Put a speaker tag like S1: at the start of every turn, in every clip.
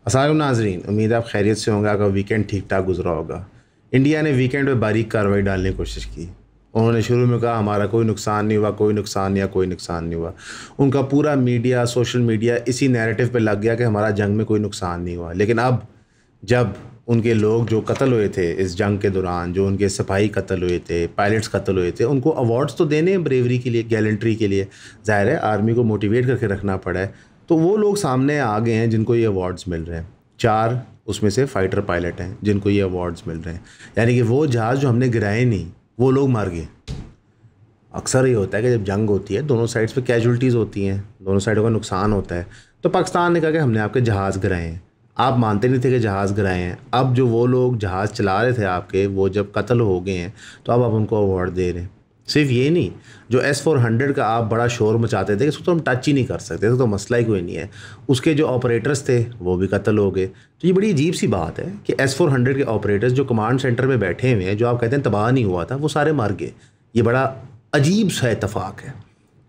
S1: अस्सलाम नाज़रीन, उम्मीद है आप खैरियत से होंगे। आपका वीकेंड ठीक ठाक गुजरा होगा। इंडिया ने वीकेंड पे बारीक कार्रवाई डालने की कोशिश की। उन्होंने शुरू में कहा हमारा कोई नुकसान नहीं हुआ, कोई नुकसान या कोई नुकसान नहीं हुआ। उनका पूरा मीडिया, सोशल मीडिया इसी नैरेटिव पे लग गया कि हमारा जंग में कोई नुकसान नहीं हुआ। लेकिन अब जब उनके लोग जो कत्ल हुए थे इस जंग के दौरान, जो उनके सिपाही कत्ल हुए थे, पायलट्स कत्ल हुए थे, उनको अवार्ड्स तो देने हैं ब्रेवरी के लिए, गैलेंट्री के लिए। ज़ाहिर है आर्मी को मोटिवेट करके रखना पड़ा है। तो वो लोग सामने आ गए हैं जिनको ये अवार्ड्स मिल रहे हैं। 4 उसमें से फाइटर पायलट हैं जिनको ये अवार्ड्स मिल रहे हैं। यानी कि वो जहाज़ जो हमने गिराए नहीं, वो लोग मार गए। अक्सर ये होता है कि जब जंग होती है दोनों साइड्स पे कैजुअल्टीज़ होती हैं, दोनों साइडों का नुकसान होता है। तो पाकिस्तान ने कहा कि हमने आपके जहाज़ गिराए हैं। आप मानते नहीं थे कि जहाज़ गिराए हैं। अब जो वो लोग जहाज़ चला रहे थे आपके, वो जब कत्ल हो गए हैं तो अब आप उनको अवार्ड दे रहे हैं। सिर्फ ये नहीं, जो S-400 का आप बड़ा शोर मचाते थे कि उसको तो हम टच ही नहीं कर सकते, तो मसला ही कोई नहीं है, उसके जो ऑपरेटर्स थे वो भी कत्ल हो गए। तो ये बड़ी अजीब सी बात है कि S-400 के ऑपरेटर्स जो कमांड सेंटर में बैठे हुए हैं, जो आप कहते हैं तबाह नहीं हुआ था, वो सारे मर गए। ये बड़ा अजीब सा इतफाक़ है।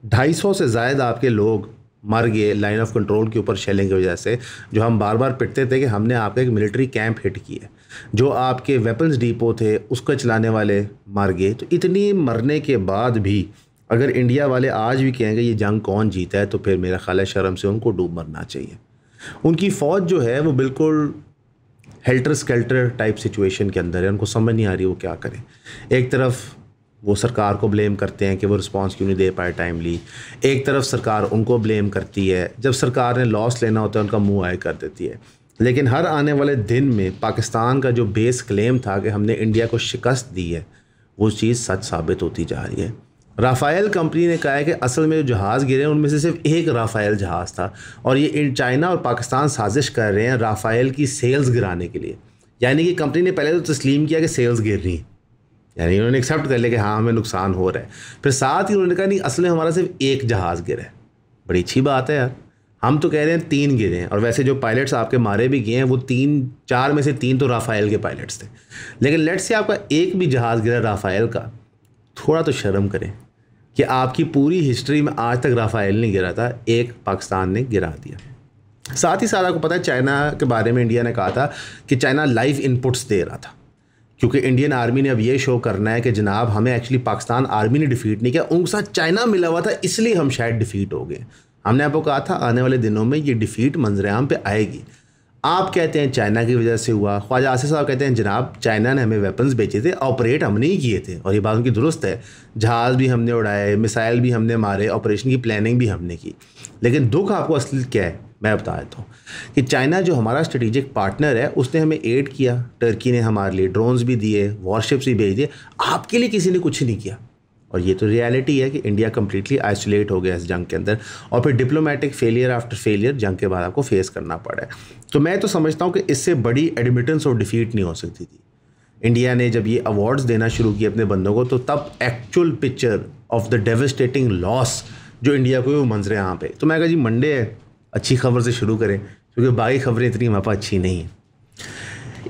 S1: 250 से ज़ायद आपके लोग मर गए लाइन ऑफ कंट्रोल के ऊपर शेलिंग की वजह से। जो हम बार बार पिटते थे कि हमने आपका एक मिलिट्री कैंप हिट किया, जो आपके वेपन्स डिपो थे उसको चलाने वाले मर गए। तो इतनी मरने के बाद भी अगर इंडिया वाले आज भी कहेंगे ये जंग कौन जीता है, तो फिर मेरा ख्याल है शर्म से उनको डूब मरना चाहिए। उनकी फ़ौज जो है वो बिल्कुल हेल्टर स्केल्टर टाइप सिचुएशन के अंदर है। उनको समझ नहीं आ रही वो क्या करें। एक तरफ वो सरकार को ब्लेम करते हैं कि वो रिस्पांस क्यों नहीं दे पाए टाइमली, एक तरफ सरकार उनको ब्लेम करती है। जब सरकार ने लॉस लेना होता है उनका मुंह आए कर देती है। लेकिन हर आने वाले दिन में पाकिस्तान का जो बेस क्लेम था कि हमने इंडिया को शिकस्त दी है, वो चीज़ सच साबित होती जा रही है। राफ़ेल कंपनी ने कहा है कि असल में जो जहाज़ गिरे उनमें से सिर्फ एक राफ़ेल जहाज़ था, और ये चाइना और पाकिस्तान साजिश कर रहे हैं राफ़ेल की सेल्स गिराने के लिए। यानी कि कंपनी ने पहले तो तस्लीम किया कि सेल्स गिर रही हैं, यानी उन्होंने एक्सेप्ट कर लिया कि हाँ हमें नुकसान हो रहा है। फिर साथ ही उन्होंने कहा नहीं, असल में हमारा सिर्फ एक जहाज़ गिरा है। बड़ी अच्छी बात है यार। हम तो कह रहे हैं 3 गिरे हैं, और वैसे जो पायलट्स आपके मारे भी गए हैं वो 4 में से 3 तो राफ़ेल के पायलट्स थे। लेकिन लेट्स से आपका एक भी जहाज़ गिरा राफ़ेल का, थोड़ा तो शर्म करें कि आपकी पूरी हिस्ट्री में आज तक राफ़ेल नहीं गिरा था, एक पाकिस्तान ने गिरा दिया। साथ ही साथ आपको पता है चाइना के बारे में इंडिया ने कहा था कि चाइना लाइव इनपुट्स दे रहा था, क्योंकि इंडियन आर्मी ने अब ये शो करना है कि जनाब हमें एक्चुअली पाकिस्तान आर्मी ने डिफीट नहीं किया, उनके साथ चाइना मिला हुआ था, इसलिए हम शायद डिफीट हो गए। हमने आपको कहा था आने वाले दिनों में ये डिफीट मंजरेआम पे आएगी। आप कहते हैं चाइना की वजह से हुआ। ख्वाजा आसिफ साहब कहते हैं जनाब चाइना ने हमें वेपन्स बेचे थे, ऑपरेट हमने ही किए थे, और ये बात उनकी दुरुस्त है। जहाज़ भी हमने उड़ाए, मिसाइल भी हमने मारे, ऑपरेशन की प्लानिंग भी हमने की। लेकिन दुख आपको असली क्या है मैं बता देता हूँ कि चाइना जो हमारा स्ट्रेटेजिक पार्टनर है उसने हमें एड किया। टर्की ने हमारे लिए ड्रोन्स भी दिए, वॉरशिप्स भी भेज दिए, आपके लिए किसी ने कुछ नहीं किया। और ये तो रियलिटी है कि इंडिया कम्प्लीटली आइसोलेट हो गया इस जंग के अंदर, और फिर डिप्लोमेटिक फेलियर आफ्टर फेलियर जंग के बाद आपको फेस करना पड़ा है। तो मैं तो समझता हूँ कि इससे बड़ी एडमिटेंस और डिफीट नहीं हो सकती थी। इंडिया ने जब ये अवार्ड्स देना शुरू किए अपने बंदों को, तो तब actual picture of the devastating loss जो इंडिया को वो मंजरे यहाँ पे। तो मैं कहा जी मंडे है, अच्छी खबर से शुरू करें, क्योंकि बाकी खबरें इतनी हमारे पास अच्छी नहीं हैं।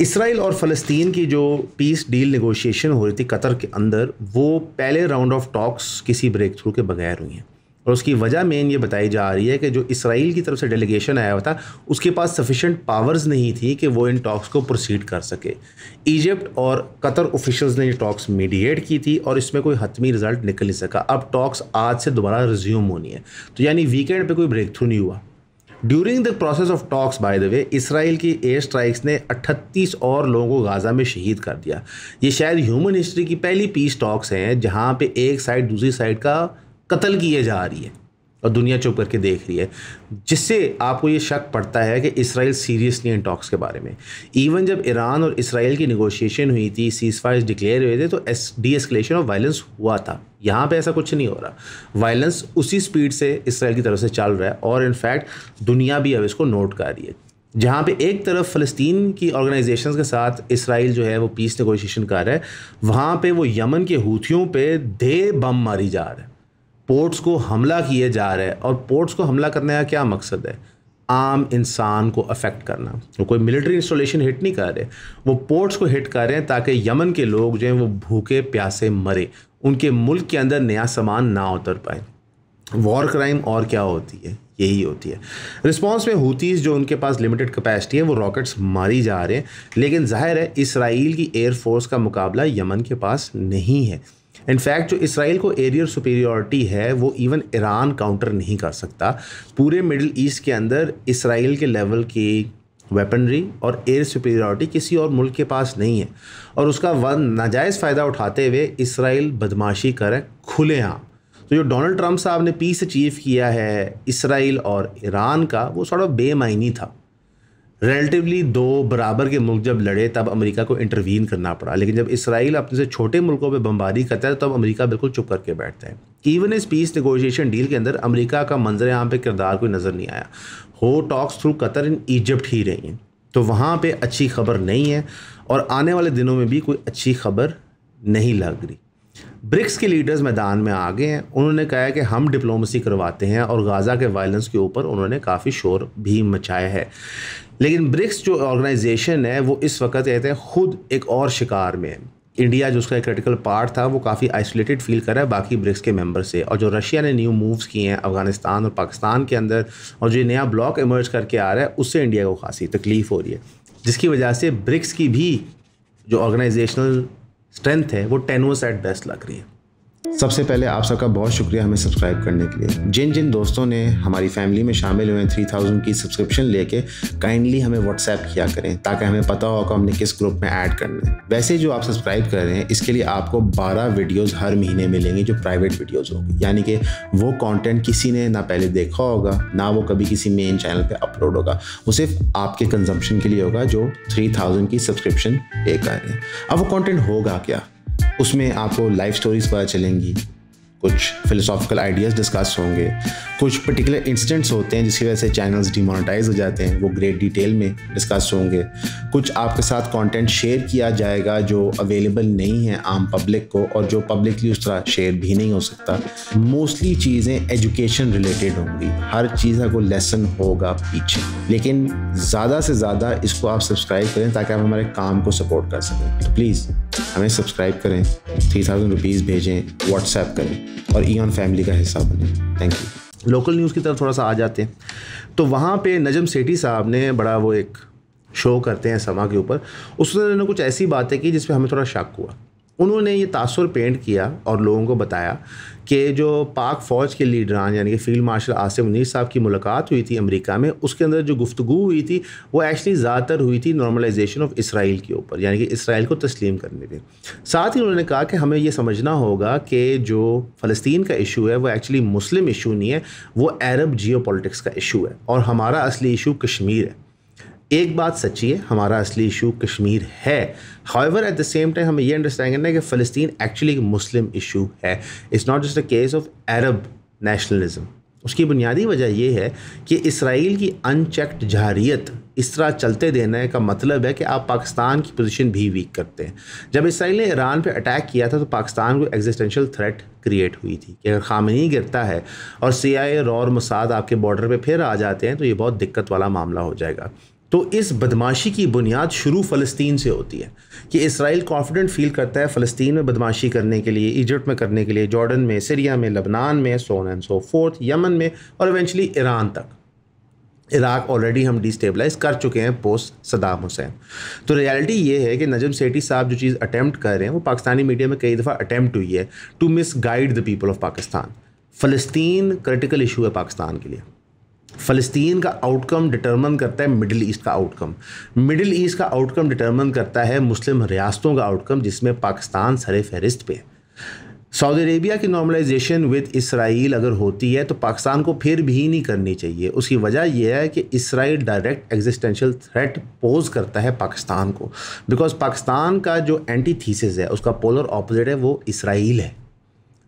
S1: इसराइल और फ़लस्तीन की जो पीस डील नेगोशिएशन हो रही थी कतर के अंदर, वो पहले राउंड ऑफ टॉक्स किसी ब्रेक थ्रू के बगैर हुई हैं, और उसकी वजह मेन ये बताई जा रही है कि जो इसराइल की तरफ से डेलीगेशन आया हुआ था उसके पास सफिशेंट पावर्स नहीं थी कि वो इन टॉक्स को प्रोसीड कर सके। इजिप्ट और कतर ऑफिशियल्स ने ये टॉक्स मीडिएट की थी, और इसमें कोई हतमी रिजल्ट निकल नहीं सका। अब टॉक्स आज से दोबारा रिज्यूम होनी है, तो यानी वीकेंड पे कोई ब्रेक थ्रू नहीं हुआ। During the process of talks bye the way, Israel की एयर स्ट्राइक्स ने 38 और लोगों को गाज़ा में शहीद कर दिया। ये शायद ह्यूमन हिस्ट्री की पहली पीस टॉक्स हैं जहाँ पे एक साइड दूसरी साइड का कत्ल किए जा रही है और दुनिया चुप करके देख रही है, जिससे आपको ये शक पड़ता है कि इसराइल सीरियस नहीं है इन टॉक्स के बारे में। इवन जब ईरान और इसराइल की नेगोशिएशन हुई थी, सीज़ फायर डिक्लेयर हुए थे, तो डी एस्केलेशन ऑफ वायलेंस हुआ था। यहाँ पे ऐसा कुछ नहीं हो रहा। वायलेंस उसी स्पीड से इसराइल की तरफ से चल रहा है, और इनफैक्ट दुनिया भी अब इसको नोट कर रही है। जहाँ पे एक तरफ फ़लस्तीन की ऑर्गेनाइजेशंस के साथ इसराइल जो है वो पीस नेगोशिएशन कर रहा है, वहाँ पे वो यमन के हूथियों पे दे बम मारी जा रहा है, पोर्ट्स को हमला किए जा रहे हैं। और पोर्ट्स को हमला करने का क्या मकसद है? आम इंसान को अफेक्ट करना। वो कोई मिलिट्री इंस्टॉलेशन हिट नहीं कर रहे, वो पोर्ट्स को हिट कर रहे हैं ताकि यमन के लोग जो हैं वो भूखे प्यासे मरे, उनके मुल्क के अंदर नया सामान ना उतर पाए। वॉर क्राइम और क्या होती है, यही होती है। रिस्पांस में हूतीज़ जो उनके पास लिमिटेड कैपेसिटी है वो रॉकेट्स मारी जा रहे हैं, लेकिन जाहिर है इसराइल की एयरफोर्स का मुकाबला यमन के पास नहीं है। इनफैक्ट जो इसराइल को एरियल सुपीरियॉरिटी है वो इवन ईरान काउंटर नहीं कर सकता। पूरे मिडिल ईस्ट के अंदर इसराइल के लेवल की वेपनरी और एयर सुपीरियॉरिटी किसी और मुल्क के पास नहीं है, और उसका नाजायज़ फ़ायदा उठाते हुए इसराइल बदमाशी करे खुलेआम। तो जो डोनाल्ड ट्रंप साहब ने पीस अचीव किया है इसराइल और ईरान का, वो थोड़ा बेमायनी था। रिलेटिवली दो बराबर के मुल्क जब लड़े तब अमेरिका को इंटरवीन करना पड़ा, लेकिन जब इसराइल अपने से छोटे मुल्कों पे बमबारी करता है तब अमेरिका बिल्कुल चुप करके बैठता है। इवन इस पीस नेगोशिएशन डील के अंदर अमेरिका का मंजर आम पे किरदार कोई नज़र नहीं आया। हो talks through Qatar in Egypt ही रही हैं, तो वहाँ पे अच्छी खबर नहीं है और आने वाले दिनों में भी कोई अच्छी खबर नहीं लग रही। ब्रिक्स के लीडर्स मैदान में आ गए हैं। उन्होंने कहा है कि हम डिप्लोमेसी करवाते हैं और गाज़ा के वायलेंस के ऊपर उन्होंने काफ़ी शोर भी मचाया है। लेकिन ब्रिक्स जो ऑर्गेनाइजेशन है वो इस वक्त कहते हैं खुद एक और शिकार में है। इंडिया जो उसका एक क्रिटिकल पार्ट था वो काफ़ी आइसोलेटेड फील कर रहा है बाकी ब्रिक्स के मेंबर से, और जो रशिया ने न्यू मूव्स किए हैं अफगानिस्तान और पाकिस्तान के अंदर और जो नया ब्लॉक इमर्ज करके आ रहा है उससे इंडिया को खासी तकलीफ़ हो रही है, जिसकी वजह से ब्रिक्स की भी जो ऑर्गेनाइजेशनल स्ट्रेंथ है वो टेनुअस एट बेस्ट लग रही है। सबसे पहले आप सबका बहुत शुक्रिया हमें सब्सक्राइब करने के लिए। जिन जिन दोस्तों ने हमारी फैमिली में शामिल हुए 3000 की सब्सक्रिप्शन लेके, काइंडली हमें व्हाट्सएप किया करें ताकि हमें पता हो कि हमने किस ग्रुप में ऐड करना है। वैसे जो आप सब्सक्राइब कर रहे हैं इसके लिए आपको 12 वीडियोस हर महीने मिलेंगे जो प्राइवेट वीडियोस होंगी, यानी कि वो कंटेंट किसी ने ना पहले देखा होगा ना वो कभी किसी मेन चैनल पे अपलोड होगा, वो सिर्फ आपके कंजम्पशन के लिए होगा जो 3000 की सब्सक्रिप्शन पे कर रहे हैं। अब वो कंटेंट होगा क्या? उसमें आपको लाइफ स्टोरीज पता चलेंगी, कुछ फिलोसॉफिकल आइडियाज़ डिस्कस होंगे, कुछ पर्टिकुलर इंसिडेंट्स होते हैं जिसकी वजह से चैनल्स डिमोनेटाइज हो जाते हैं, वो ग्रेट डिटेल में डिस्कस होंगे। कुछ आपके साथ कंटेंट शेयर किया जाएगा जो अवेलेबल नहीं है आम पब्लिक को और जो पब्लिकली उस तरह शेयर भी नहीं हो सकता। मोस्टली चीज़ें एजुकेशन रिलेटेड होंगी, हर चीज़ का कोई लेसन होगा पीछे, लेकिन ज़्यादा से ज़्यादा इसको आप सब्सक्राइब करें ताकि आप हमारे काम को सपोर्ट कर सकें। तो प्लीज़ हमें सब्सक्राइब करें, 3000 रुपीज़ भेजें, व्हाट्सएप करें और ईऑन फैमिली का हिस्सा बने। Thank you. लोकल न्यूज़ की तरफ थोड़ा सा आ जाते हैं, तो वहाँ पे नजम सेठी साहब ने बड़ा वो एक शो करते हैं समा के ऊपर, उसने कुछ ऐसी बातें की जिस पे हमें थोड़ा शक हुआ। उन्होंने ये तासुर पेंट किया और लोगों को बताया कि जो पाक फ़ौज के लीडरान यानी कि फील्ड मार्शल आसिम मुनीर साहब की मुलाकात हुई थी अमेरिका में, उसके अंदर जो गुफ्तगू हुई थी वो एक्चुअली ज़्यादातर हुई थी नॉर्मलाइजेशन ऑफ इसराइल के ऊपर, यानी कि इसराइल को तस्लीम करने पे। साथ ही उन्होंने कहा कि हमें ये समझना होगा कि जो फ़लस्तीन का इशू है वो एक्चुअली मुस्लिम इशू नहीं है, वो अरब जियोपॉलिटिक्स का इशू है और हमारा असली इशू कश्मीर है। एक बात सच्ची है, हमारा असली इशू कश्मीर है। However at the same time हमें ये अंडरस्टैंड करना है कि फ़लस्तीन एक्चुअली एक मुस्लिम इशू है। It's not just a case of Arab nationalism. उसकी बुनियादी वजह यह है कि इसराइल की अनचेक्ड जहारियत इस तरह चलते देने का मतलब है कि आप पाकिस्तान की पोजीशन भी वीक करते हैं। जब इसराइल ने ईरान पे अटैक किया था तो पाकिस्तान को एग्जिस्टेंशियल थ्रेट क्रिएट हुई थी कि अगर खामेनी गिरता है और CIA और मोसाद आपके बॉर्डर पे फिर आ जाते हैं तो ये बहुत दिक्कत वाला मामला हो जाएगा। तो इस बदमाशी की बुनियाद शुरू फ़लस्तीन से होती है कि इसराइल कॉन्फिडेंट फील करता है फ़लस्तीन में बदमाशी करने के लिए, इजिप्ट में करने के लिए, जॉर्डन में, सीरिया में, लबनान में, so on and so fourth, Yemen में और इवेंचुअली ईरान तक। इराक ऑलरेडी हम डिस्टेबलाइज कर चुके हैं पोस्ट सदाम हुसैन। तो रियलिटी ये है कि नजम सेठी साहब जो चीज़ अटैम्प्ट कर रहे हैं वो पाकिस्तानी मीडिया में कई दफ़ा अटैम्प्ट हुई है to misguide the people of Pakistan. फ़लस्तीन क्रिटिकल इशू है पाकिस्तान के लिए। फ़लस्तीन का आउटकम डिटरमिन करता है मिडिल ईस्ट का आउटकम, मिडिल ईस्ट का आउटकम डिटरमिन करता है मुस्लिम रियासतों का आउटकम जिसमें पाकिस्तान सरे फहरिस्त पे है। सऊदी अरेबिया की नॉर्मलाइजेशन विद इसराइल अगर होती है तो पाकिस्तान को फिर भी नहीं करनी चाहिए। उसकी वजह यह है कि Israel direct existential threat pose करता है पाकिस्तान को, बिकॉज पाकिस्तान का जो एंटी थीसिस है उसका पोलर ऑपोजिट है वो इसराइल है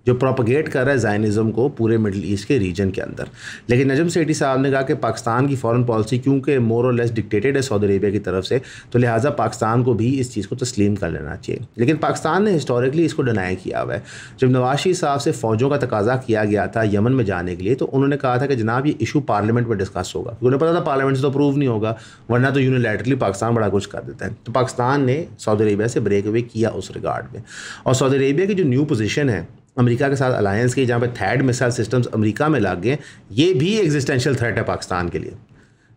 S1: जो प्रोपगेट कर रहा है ज़ायनिज़्म को पूरे मिडिल ईस्ट के रीजन के अंदर। लेकिन नजम सेठी साहब ने कहा कि पाकिस्तान की फॉरेन पॉलिसी क्योंकि मोर और लेस डिक्टेटेड है सऊदी अरेबिया की तरफ से, तो लिहाजा पाकिस्तान को भी इस चीज़ को तस्लीम कर लेना चाहिए। लेकिन पाकिस्तान ने हिस्टोरिकली इसको डिनाई किया हुआ है। जब नवाज शरीफ साहब से फ़ौजों का तकाजा किया गया था यमन में जाने के लिए, तो उन्होंने कहा था कि जनाब ये इशू पार्लियामेंट में डिस्कस होगा, क्योंकि उन्हें पता था पार्लियामेंट से तो अप्रूव नहीं होगा, वरना तो यूनिलैटरली पाकिस्तान बड़ा कुछ कर देता है। तो पाकिस्तान ने सऊदी अरेबिया से ब्रेक अवे किया उस रिगार्ड में। और सऊदी अरेबिया की जो न्यू पोजीशन है अमेरिका के साथ अलायंस की, जहाँ पे थैड मिसाइल सिस्टम्स अमेरिका में लग गए, ये भी एग्जिस्टेंशियल थ्रेट है पाकिस्तान के लिए।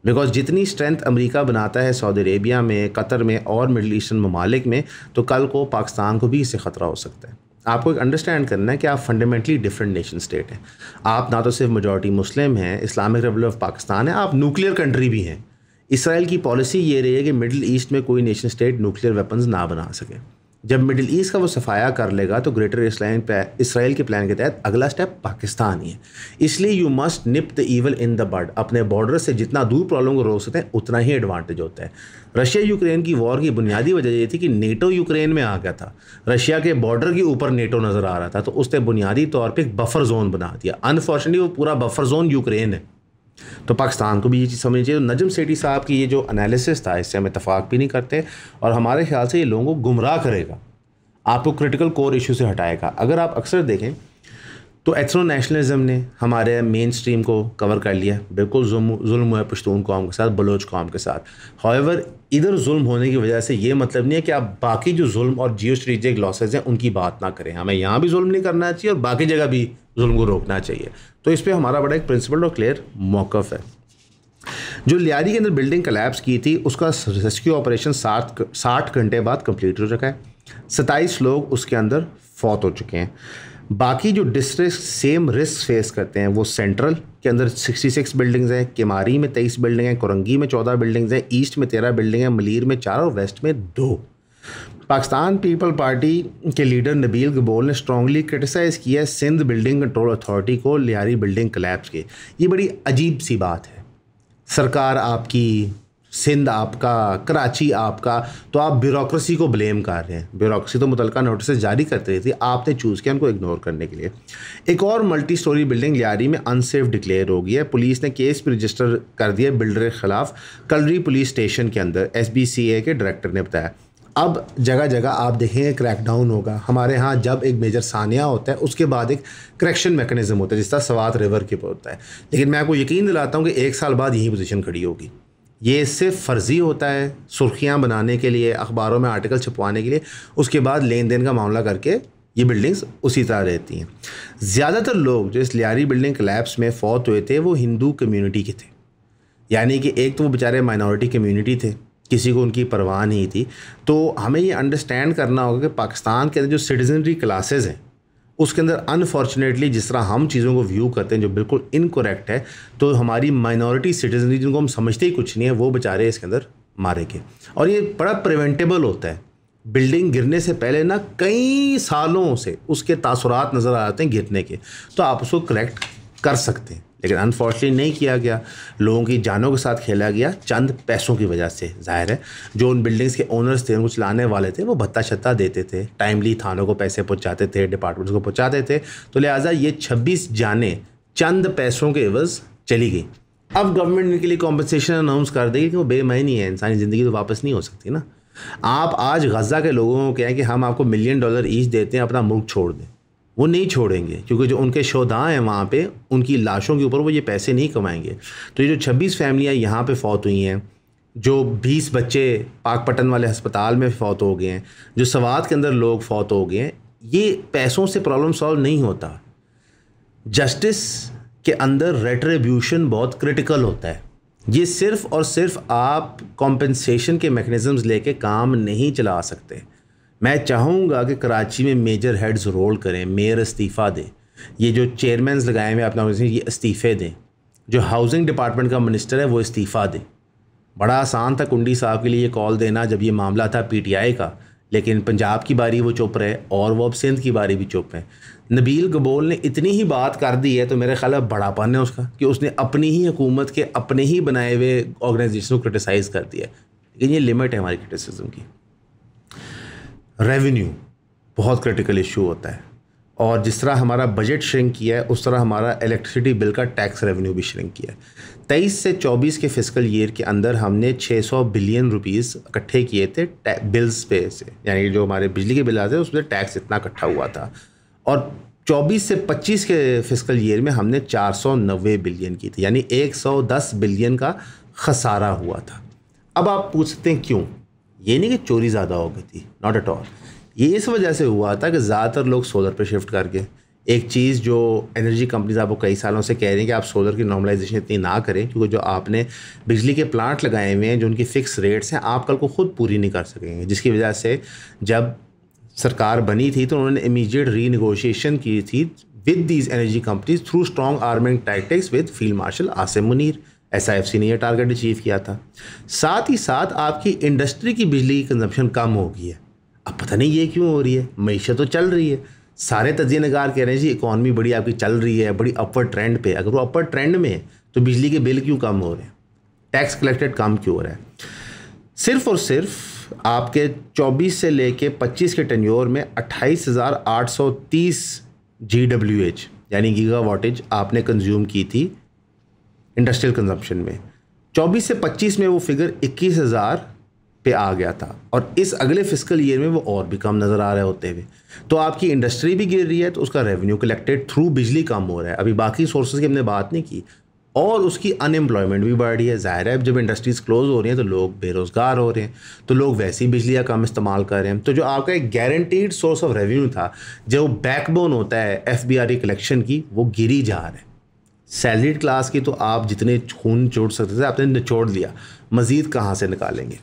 S1: बिकॉज जितनी स्ट्रेंथ अमेरिका बनाता है सऊदी अरेबिया में, कतर में और मिडल ईस्टर्न ममालिक में, तो कल को पाकिस्तान को भी इससे ख़तरा हो सकता है। आपको एक अंडरस्टैंड करना है कि आप फंडामेंटली डिफरेंट नेशन स्टेट हैं। आप ना तो सिर्फ मेजॉरिटी मुस्लिम हैं, इस्लामिक रिपब्लिक ऑफ पाकिस्तान है, आप न्यूक्लियर कंट्री भी हैं। इसराइल की पॉलिसी ये रही है कि मिडिल ईस्ट में कोई नेशन स्टेट न्यूक्लियर वेपन्स ना बना सके। जब मिडिल ईस्ट का वो सफाया कर लेगा तो ग्रेटर इसराइल के प्लान के तहत अगला स्टेप पाकिस्तान ही है। इसलिए you must nip the evil in the bud. अपने बॉर्डर से जितना दूर प्रॉब्लम को रोक सकते हैं उतना ही एडवांटेज होता है। रशिया यूक्रेन की वॉर की बुनियादी वजह ये थी कि नेटो यूक्रेन में आ गया था, रशिया के बॉर्डर के ऊपर नेटो नज़र आ रहा था, तो उसने बुनियादी तौर पर एक बफर जोन बना दिया। अनफॉर्चुनेटली वो पूरा बफर जोन यूक्रेन है। तो पाकिस्तान को भी ये चीज़ समझनी चाहिए। तो नजम सेठी साहब की ये जो एनालिसिस था, इससे हम इतफाक़ भी नहीं करते, और हमारे ख्याल से ये लोगों को गुमराह करेगा, आपको क्रिटिकल कोर इशू से हटाएगा। अगर आप अक्सर देखें तो एथनो नेशनलिज्म ने हमारे मेन स्ट्रीम को कवर कर लिया। बिल्कुल जुल्म है पश्तून कौम के साथ, बलोच कौम के साथ। हाउएवर इधर जुल्म होने की वजह से ये मतलब नहीं है कि आप बाकी जो जुल्म और जियो स्ट्रेटेजिक लॉसेज हैं उनकी बात ना करें। हमें यहाँ भी जुल्म नहीं करना चाहिए और बाकी जगह भी जुल्म को रोकना चाहिए। तो इस पर हमारा बड़ा एक प्रिंसिपल और क्लियर मौक़िफ़ है। जो लियारी के अंदर बिल्डिंग कलैप्स की थी उसका रेस्क्यू ऑपरेशन 60 घंटे बाद कंप्लीट हो चुका है। 27 लोग उसके अंदर फौत हो चुके हैं। बाकी जो डिस्ट्रिक्ट सेम रिस्क फेस करते हैं वो सेंट्रल के अंदर 66 बिल्डिंग्स हैं, केमारी में 23 बिल्डिंग हैं, कोरंगी में 14 बिल्डिंग्स हैं, ईस्ट में 13 बिल्डिंग हैं, मलीर में 4 और वेस्ट में 2। पाकिस्तान पीपल पार्टी के लीडर नबील गबोल ने स्ट्रांगली क्रिटिसाइज़ किया सिंध बिल्डिंग कंट्रोल अथॉरिटी को लियारी बिल्डिंग कलैप्स के। ये बड़ी अजीब सी बात है। सरकार आपकी, सिंध आपका, कराची आपका, तो आप ब्यूरोक्रेसी को ब्लेम कर रहे हैं। ब्यूरोक्रेसी तो मुतलका नोटिस जारी करती रही थी, आपने चूज़ किया उनको इग्नोर करने के लिए। एक और मल्टी स्टोरी बिल्डिंग लियारी में अनसेफ डिक्लेयर हो गई है। पुलिस ने केस भी रजिस्टर कर दिया बिल्डर के ख़िलाफ़। कलरी पुलिस स्टेशन के अंदर SBCA के डायरेक्टर ने बताया। अब जगह जगह आप देखेंगे क्रैकडाउन होगा। हमारे यहाँ जब एक मेजर सानिया होता है उसके बाद एक करेक्शन मैकेनिज्म होता है, जिस तरह सवात रिवर के ऊपर होता है। लेकिन मैं आपको यकीन दिलाता हूँ कि 1 साल बाद यही पोजीशन खड़ी होगी। ये सिर्फ फ़र्ज़ी होता है, सुर्खियाँ बनाने के लिए, अखबारों में आर्टिकल छपवाने के लिए। उसके बाद लेन देन का मामला करके ये बिल्डिंग्स उसी तरह रहती हैं। ज़्यादातर लोग जो इस लियारी बिल्डिंग कलैप्स में फ़ौत हुए थे वो हिंदू कम्यूनिटी के थे। यानी कि एक तो वो बेचारे माइनॉरिटी कम्यूनिटी थे, किसी को उनकी परवाह नहीं थी। तो हमें ये अंडरस्टैंड करना होगा कि पाकिस्तान के अंदर जो सिटीजनरी क्लासेस हैं उसके अंदर अनफॉर्चुनेटली जिस तरह हम चीज़ों को व्यू करते हैं जो बिल्कुल इनकरेक्ट है, तो हमारी माइनॉरिटी सिटीजनरी जिनको हम समझते ही कुछ नहीं है वो बेचारे इसके अंदर मारेंगे। और ये बड़ा प्रिवेंटेबल होता है। बिल्डिंग गिरने से पहले ना कई सालों से उसके तासुरात नज़र आ जाते हैं गिरने के, तो आप उसको करेक्ट कर सकते हैं। लेकिन अनफॉर्चुनेटली नहीं किया गया, लोगों की जानों के साथ खेला गया चंद पैसों की वजह से। जाहिर है जो उन बिल्डिंग्स के ओनर्स थे, उनको चलाने वाले थे, वो भत्ता शत्ता देते थे, टाइमली थानों को पैसे पहुंचाते थे, डिपार्टमेंट्स को पहुंचाते थे, तो लिहाजा ये 26 जानें चंद पैसों के एवज़ चली गई। अब गवर्नमेंट इनके लिए कॉम्पनसेशन अनाउंस कर देगी कि वो बेमैनी है, इंसानी ज़िंदगी तो वापस नहीं हो सकती ना। आप आज गज़ा के लोगों को कहें कि हम आपको $1 मिलियन ईच देते हैं, अपना मुल्क छोड़ दें, वो नहीं छोड़ेंगे, क्योंकि जो उनके शोधा हैं वहाँ पे उनकी लाशों के ऊपर वो ये पैसे नहीं कमाएंगे। तो ये जो 26 फैमिलियाँ यहाँ पे फौत हुई हैं, जो 20 बच्चे पाकपटन वाले अस्पताल में फौत हो गए हैं, जो सवात के अंदर लोग फौत हो गए हैं, ये पैसों से प्रॉब्लम सॉल्व नहीं होता। जस्टिस के अंदर रेट्रीब्यूशन बहुत क्रिटिकल होता है। ये सिर्फ़ और सिर्फ आप कॉम्पनसेशन के मैकेनिज़म्स लेके काम नहीं चला सकते। मैं चाहूँगा कि कराची में मेजर हेड्स रोल करें, मेयर इस्तीफ़ा दें, ये जो चेयरमैन्स लगाए हुए अपना ये इस्तीफ़े दें, जो हाउसिंग डिपार्टमेंट का मिनिस्टर है वो इस्तीफ़ा दें। बड़ा आसान था कुंडी साहब के लिए ये कॉल देना जब ये मामला था PTI का, लेकिन पंजाब की बारी वो चुप रहे और वो अब सिंध की बारी भी चुप है। नबील गबोल ने इतनी ही बात कर दी है तो मेरे ख्याल है बड़ापन है उसका कि उसने अपनी ही हुकूमत के अपने ही बनाए हुए ऑर्गेनाइजेशन को क्रिटिसाइज़ कर दिया। लेकिन ये लिमिट है हमारी क्रिटिसिज्म की। रेवेन्यू बहुत क्रिटिकल इशू होता है, और जिस तरह हमारा बजट श्रिंक किया है उस तरह हमारा इलेक्ट्रिसिटी बिल का टैक्स रेवेन्यू भी श्रिंक किया है। 23 से 24 के फिस्कल ईयर के अंदर हमने 600 बिलियन रुपीस इकट्ठे किए थे बिल्स पे से, यानी जो हमारे बिजली के बिल आते हैं उसमें टैक्स इतना इकट्ठा हुआ था। और 24 से 25 के फिस्कल ईयर में हमने 490 बिलियन की थी, यानी 110 बिलियन का खसारा हुआ था। अब आप पूछ सकते हैं क्यों? ये नहीं कि चोरी ज़्यादा हो गई थी, नॉट एट ऑल। ये इस वजह से हुआ था कि ज़्यादातर लोग सोलर पे शिफ्ट कर गए, एक चीज़ जो एनर्जी कंपनीज आपको कई सालों से कह रही हैं कि आप सोलर की नॉर्मलाइजेशन इतनी ना करें, क्योंकि जो आपने बिजली के प्लांट लगाए हुए हैं जो उनकी फ़िक्स रेट्स हैं आप कल को खुद पूरी नहीं कर सकेंगे, जिसकी वजह से जब सरकार बनी थी तो उन्होंने इमीडिएट रीनेगोशिएशन की थी with these energy companies through strong arming tactics with field marshal Asim Munir. SIFC ने यह टारगेट अचीव किया था। साथ ही साथ आपकी इंडस्ट्री की बिजली की कंजम्पशन कम हो गई है। अब पता नहीं ये क्यों हो रही है, मईशत तो चल रही है, सारे तजिए नगार कह रहे हैं जी इकॉनमी बड़ी आपकी चल रही है, बड़ी अपर ट्रेंड पे। अगर वो अपर ट्रेंड में है तो बिजली के बिल क्यों कम हो रहे हैं, टैक्स कलेक्टेड कम क्यों हो रहा है? सिर्फ और सिर्फ आपके 24 से लेके 25 के टेन्योर में 28,830 GWH यानी गीगावाटेज आपने कंज्यूम की थी इंडस्ट्रियल कंजम्पशन में। 24 से 25 में वो फिगर 21,000 पे आ गया था और इस अगले फिस्कल ईयर में वो और भी कम नज़र आ रहे होते हुए। तो आपकी इंडस्ट्री भी गिर रही है तो उसका रेवेन्यू कलेक्टेड थ्रू बिजली कम हो रहा है। अभी बाकी सोर्सेज की हमने बात नहीं की, और उसकी अनएम्प्लॉयमेंट भी बढ़ रही है। ज़ाहिर है जब इंडस्ट्रीज़ क्लोज हो रही हैं तो लोग बेरोज़गार हो रहे हैं, तो लोग वैसे ही बिजली का कम इस्तेमाल कर रहे हैं। तो जो आपका एक गारंटीड सोर्स ऑफ रेवेन्यू था, जो बैकबोन होता है FBR कलेक्शन की, वो गिरी जा रहा है। सैलरीड क्लास की तो आप जितने खून चोट सकते थे आपने निचोड़ लिया, मज़ीद कहाँ से निकालेंगे?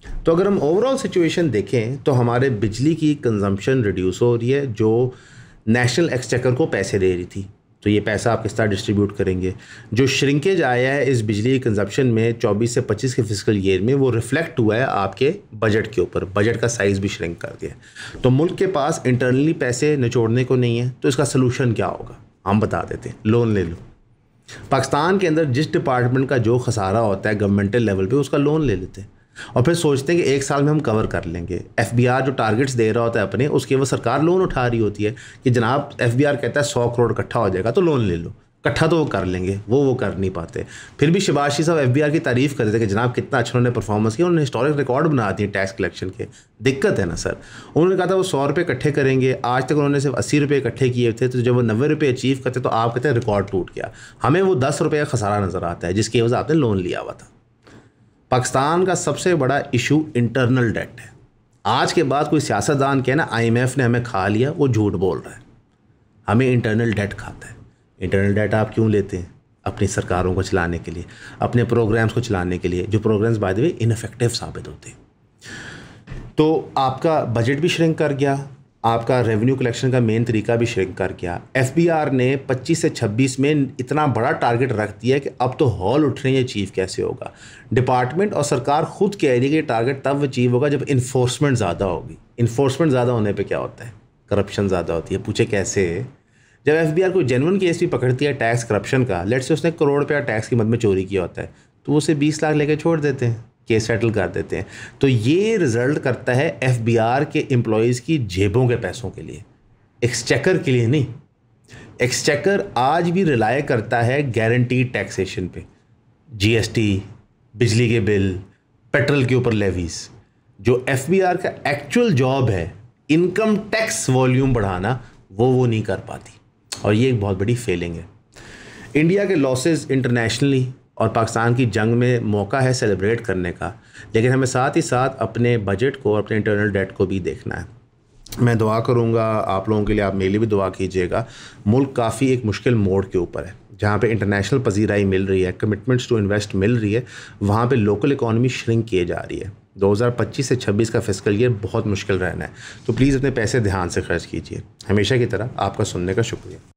S1: तो अगर हम ओवरऑल सिचुएशन देखें तो हमारे बिजली की कंजम्पशन रिड्यूस हो रही है, जो नेशनल एक्सचेकर को पैसे दे रही थी। तो ये पैसा आप किस तरह डिस्ट्रीब्यूट करेंगे? जो श्रिंकेज आया है इस बिजली कंजम्पशन में 24 से 25 के फिस्कल ईयर में, वो रिफ्लेक्ट हुआ है आपके बजट के ऊपर। बजट का साइज़ भी श्रिंक कर दिया। तो मुल्क के पास इंटरनली पैसे निचोड़ने को नहीं है, तो इसका सलूशन क्या होगा? हम बता देते हैं, लोन ले लो। पाकिस्तान के अंदर जिस डिपार्टमेंट का जो खसारा होता है गवर्नमेंटल लेवल पे, उसका लोन ले लेते हैं और फिर सोचते हैं कि 1 साल में हम कवर कर लेंगे। FBR जो टारगेट्स दे रहा होता है अपने, उसके वो सरकार लोन उठा रही होती है कि जनाब FBR कहता है 100 करोड़ इकट्ठा हो जाएगा तो लोन ले लो। इकट्ठा तो वो कर लेंगे, वो कर नहीं पाते। फिर भी शहबाज साहब FBR की तारीफ़ करते थे कि जनाब कितना अच्छा उन्होंने परफॉर्मेंस किया, उन्होंने हिस्टोरिक रिकॉर्ड बना दिए टैक्स कलेक्शन के। दिक्कत है ना सर, उन्होंने कहा था वो 100 रुपये इकट्ठे करेंगे, आज तक उन्होंने सिर्फ 80 रुपये इकट्ठे किए थे। तो जब वो 90 रुपये अचीव करते तो आप कहते हैं रिकॉर्ड टूट गया। हमें वो 10 रुपये का खसारा नज़र आता है जिसकी वजह आपने लोन लिया हुआ था। पाकिस्तान का सबसे बड़ा इशू इंटरनल डेट है। आज के बाद कोई सियासतदान कहे ना IMF ने हमें खा लिया, वो झूठ बोल रहा है। हमें इंटरनल डेट खाता है। इंटरनल डेट आप क्यों लेते हैं? अपनी सरकारों को चलाने के लिए, अपने प्रोग्राम्स को चलाने के लिए, जो programmes by the way ineffective साबित होते हैं। तो आपका बजट भी श्रिंक कर गया, आपका रेवेन्यू कलेक्शन का मेन तरीका भी श्रिंक कर गया। FBR ने 25 से 26 में इतना बड़ा टारगेट रख दिया कि अब तो हॉल उठ रही है अचीव कैसे होगा। डिपार्टमेंट और सरकार खुद कह रही है कि टारगेट तब अचीव होगा जब इन्फोर्समेंट ज़्यादा होगी। इन्फोर्समेंट ज़्यादा होने पे क्या होता है? करप्शन ज़्यादा होती है। पूछे कैसे? जब FBR कोई जेन्युइन केस भी पकड़ती है टैक्स करप्शन का, लेट्स से उसने ₹1 करोड़ टैक्स की मद में चोरी किया होता है, तो उसे 20 लाख लेके छोड़ देते हैं, केस सेटल कर देते हैं। तो ये रिजल्ट करता है FBR के एम्प्लॉयज़ की जेबों के पैसों के लिए, एक्सचेकर के लिए नहीं। एक्सचेकर आज भी रिलाय करता है गारंटीड टैक्सेशन पे, GST, बिजली के बिल, पेट्रोल के ऊपर लेवीज़। जो FBR का एक्चुअल जॉब है इनकम टैक्स वॉल्यूम बढ़ाना, वो नहीं कर पाती, और ये एक बहुत बड़ी फेलिंग है। इंडिया के लॉसेस इंटरनेशनली और पाकिस्तान की जंग में मौका है सेलिब्रेट करने का, लेकिन हमें साथ ही साथ अपने बजट को और अपने इंटरनल डेट को भी देखना है। मैं दुआ करूंगा आप लोगों के लिए, आप मेरे लिए भी दुआ कीजिएगा। मुल्क काफ़ी एक मुश्किल मोड़ के ऊपर है, जहाँ पे इंटरनेशनल पजीराई मिल रही है, कमिटमेंट्स टू इन्वेस्ट मिल रही है, वहाँ पे लोकल इकॉनमी श्रिंक किए जा रही है। 2025 से 26 का फिस्कल ईयर बहुत मुश्किल रहना है, तो प्लीज़ अपने पैसे ध्यान से खर्च कीजिए। हमेशा की तरह आपका सुनने का शुक्रिया।